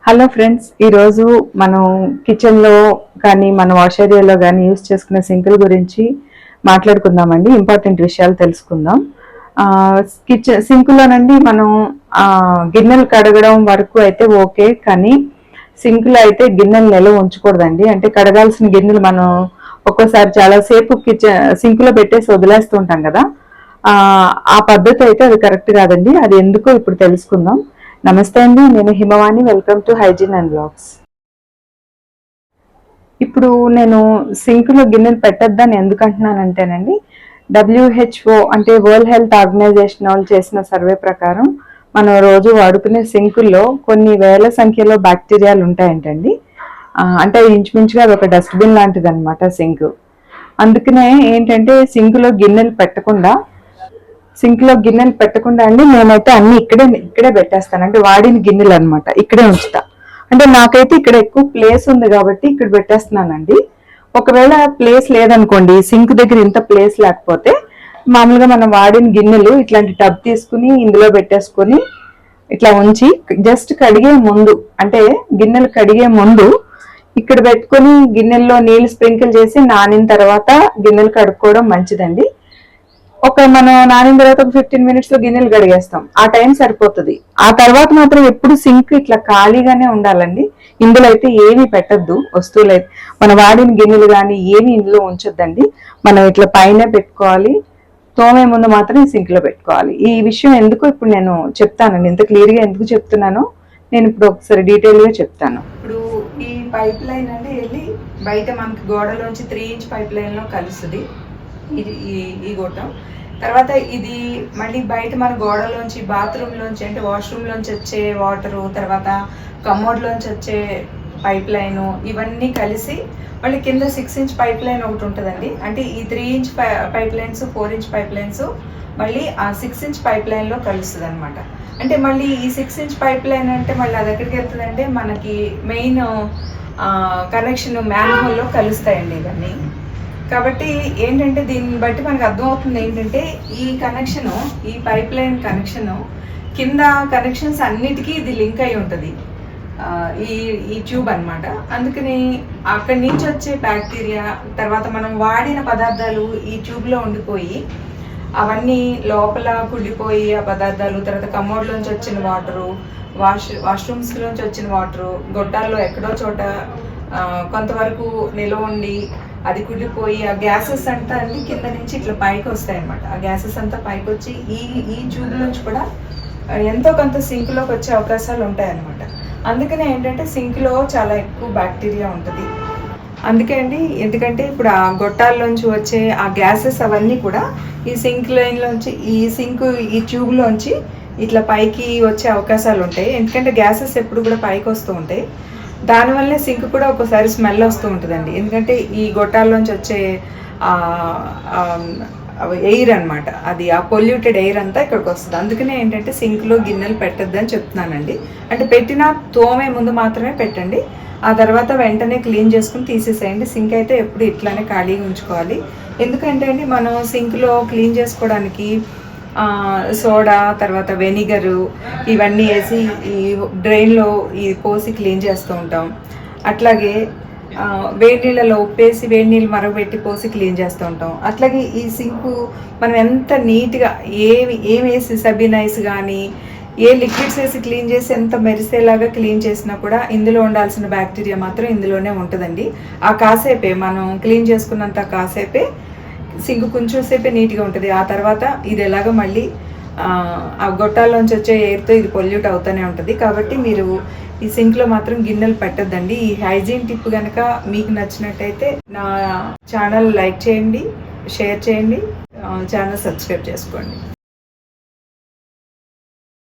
Hello friends, ఈరోజు మనం కిచెన్లో కానీ మన వాష్ ఏరియాలో కానీ యూస్ చేసుకునే సింకుల గురించి మాట్లాడుకుందామండి. ఇంపార్టెంట్ విషయాలు తెలుసుకుందాం. కిచెన్ సింకులోనండి మనం గిన్నెలు కడగడం వరకు అయితే ఓకే, కానీ సింకులో అయితే గిన్నెలు నిల్వ ఉంచకూడదండి. అంటే కడగాల్సిన గిన్నెలు మనం ఒక్కోసారి చాలా సేపు సింకులో పెట్టేసి వదిలేస్తూ ఉంటాం కదా. ఆ పద్ధతి అయితే అది కరెక్ట్ కాదండి. అది ఎందుకో ఇప్పుడు తెలుసుకుందాం. నమస్తే అండి, నేను Himavani. Welcome to hygiene and blogs. ఇప్పుడు నేను సింకులో గిన్నెలు పెట్టొద్దని ఎందుకు అంటున్నానంటేనండి, WHO అంటే వరల్డ్ హెల్త్ ఆర్గనైజేషన్ వాళ్ళు చేసిన సర్వే ప్రకారం మనం రోజు వాడుకునే సింకుల్లో కొన్ని వేల సంఖ్యలో బ్యాక్టీరియాలు ఉంటాయంటండి. అంటే ఇంచుమించుగా అది ఒక డస్ట్బిన్ లాంటిది అనమాట సింక్. అందుకనే ఏంటంటే సింకులో గిన్నెలు పెట్టకుండా అండి నేనైతే అన్ని ఇక్కడే పెట్టేస్తాను. అంటే వాడిన గిన్నెలు అనమాట ఇక్కడే ఉంచుతా. అంటే నాకైతే ఇక్కడ ఎక్కువ ప్లేస్ ఉంది కాబట్టి ఇక్కడ పెట్టేస్తున్నానండి. ఒకవేళ ప్లేస్ లేదనుకోండి, సింక్ దగ్గర ఇంత ప్లేస్ లేకపోతే మామూలుగా మనం వాడిన గిన్నెలు ఇట్లాంటి టబ్ తీసుకుని ఇందులో పెట్టేసుకొని ఇట్లా ఉంచి జస్ట్ కడిగే ముందు, అంటే గిన్నెలు కడిగే ముందు ఇక్కడ పెట్టుకొని గిన్నెల్లో నీళ్లు స్ప్రింకిల్ చేసి నానిన తర్వాత గిన్నెలు కడుక్కోవడం మంచిదండి. మనం నానిన తర్వాత ఒక 15 minutes లో గిన్నెలు కడిగేస్తాం. ఆ టైం సరిపోతుంది. ఆ తర్వాత మాత్రం ఎప్పుడు సింక్ ఇట్లా ఖాళీగానే ఉండాలండి. ఇందులో అయితే ఏమీ పెట్టద్దు వస్తువులు అయితే. మనం వాడిన గిన్నెలు కానీ ఏమి ఇందులో ఉంచొద్దండి. మనం ఇట్లా పైన పెట్టుకోవాలి. తోమే ముందు మాత్రం సింక్ లో పెట్టుకోవాలి. ఈ విషయం ఎందుకు ఇప్పుడు నేను చెప్తానండి. ఇంత క్లియర్ గా ఎందుకు చెప్తున్నానో నేను ఇప్పుడు ఒకసారి డీటెయిల్ గా చెప్తాను. ఇప్పుడు ఈ పైప్ లైన్ అంటే వెళ్ళి బయట మనకి గోడలోంచి 3 inch పైప్ లైన్ లో కలుస్తుంది. ఇది ఈ గొట్టం తర్వాత ఇది మళ్ళీ బయట మన గోడలోంచి బాత్రూమ్ లోంచి అంటే వాష్రూమ్ లోంచి వచ్చే వాటరు, తర్వాత కమోడ్ లోంచి వచ్చే పైప్ లైన్, ఇవన్నీ కలిసి మళ్ళీ కింద 6 inch పైప్ లైన్ ఒకటి ఉంటుందండి. అంటే ఈ 3 inch pipe lines, 4 inch pipe lines మళ్ళీ ఆ 6 inch పైప్ లైన్ లో కలుస్తుంది అనమాట. అంటే మళ్ళీ ఈ 6 inch పైప్ లైన్ అంటే మళ్ళీ అది ఎక్కడికి వెళ్తుందంటే మనకి మెయిన్ కనెక్షన్ మ్యాన్ హోల్ లో కలుస్తాయండి ఇవన్నీ. కాబట్టి ఏంటంటే దీన్ని బట్టి మనకు అర్థమవుతుంది ఏంటంటే ఈ పైప్ లైన్ కనెక్షన్ కింద కనెక్షన్స్ అన్నిటికీ ఇది లింక్ అయి ఉంటుంది, ఈ ట్యూబ్ అనమాట. అందుకని అక్కడి నుంచి వచ్చే బ్యాక్టీరియా, తర్వాత మనం వాడిన పదార్థాలు ఈ ట్యూబ్లో ఉండిపోయి అవన్నీ లోపల కుళ్ళిపోయి ఆ పదార్థాలు, తర్వాత కమోడ్లోంచి వచ్చిన వాటరు, వాష్రూమ్స్లోంచి వచ్చిన వాటరు గొట్టాల్లో ఎక్కడో చోట కొంతవరకు నిల్వ ఉండి అది కుళ్ళిపోయి ఆ గ్యాసెస్ అంతా అన్ని కింద నుంచి ఇట్లా పైకి వస్తాయి అనమాట. ఆ గ్యాసెస్ అంతా పైకి వచ్చి ఈ ట్యూబ్ నుంచి కూడా ఎంతో కొంత సింక్లోకి వచ్చే అవకాశాలు ఉంటాయన్నమాట. అందుకనే ఏంటంటే సింక్లో చాలా ఎక్కువ బ్యాక్టీరియా ఉంటుంది. అందుకే అండి, ఎందుకంటే ఇప్పుడు ఆ గొట్టాల్లోంచి వచ్చే ఆ గ్యాసెస్ అవన్నీ కూడా ఈ సింక్ లైన్లోంచి ఈ ట్యూబ్లోంచి ఇట్లా పైకి వచ్చే అవకాశాలు ఉంటాయి. ఎందుకంటే గ్యాసెస్ ఎప్పుడు కూడా పైకి వస్తూ ఉంటాయి. దానివల్లే సింక్ కూడా ఒక్కోసారి స్మెల్ వస్తూ ఉంటుందండి. ఎందుకంటే ఈ గొట్టాల్లోంచి వచ్చే ఎయిర్ అనమాట, అది ఆ పొల్యూటెడ్ ఎయిర్ అంతా ఇక్కడికి వస్తుంది. అందుకనే ఏంటంటే సింక్లో గిన్నెలు పెట్టద్దని చెప్తున్నానండి. అంటే పెట్టినా తోమే ముందు మాత్రమే పెట్టండి. ఆ తర్వాత వెంటనే క్లీన్ చేసుకుని తీసేసేయండి. సింక్ అయితే ఎప్పుడు ఇట్లానే ఖాళీగా ఉంచుకోవాలి. ఎందుకంటే అండి మనం సింక్లో క్లీన్ చేసుకోవడానికి సోడా, తర్వాత వెనిగరు ఇవన్నీ వేసి ఈ డ్రైన్లో పోసి క్లీన్ చేస్తూ ఉంటాం. అట్లాగే వేడి నీళ్ళలో ఉప్పేసి వేడి నీళ్ళు మరగబెట్టి పోసి క్లీన్ చేస్తూ ఉంటాం. అట్లాగే ఈ సింకు మనం ఎంత నీట్గా ఏం వేసి సబినైస్ కానీ ఏ లిక్విడ్స్ వేసి క్లీన్ చేసి ఎంత మెరిసేలాగా క్లీన్ చేసినా కూడా ఇందులో ఉండాల్సిన బ్యాక్టీరియా మాత్రం ఇందులోనే ఉంటుందండి. ఆ కాసేపే మనం క్లీన్ చేసుకున్నంత కాసేపే సింక్ కొంచెం సేపే నీట్గా ఉంటుంది. ఆ తర్వాత ఇది ఎలాగో మళ్ళీ ఆ గొట్టాల్లోంచి వచ్చే ఎయిర్తో ఇది పొల్యూట్ అవుతూనే ఉంటుంది. కాబట్టి మీరు ఈ సింక్లో మాత్రం గిన్నెలు పెట్టద్దండి. ఈ హైజీన్ టిప్ కనుక మీకు నచ్చినట్టయితే నా ఛానల్ లైక్ చేయండి, షేర్ చేయండి, ఛానల్ సబ్స్క్రైబ్ చేసుకోండి.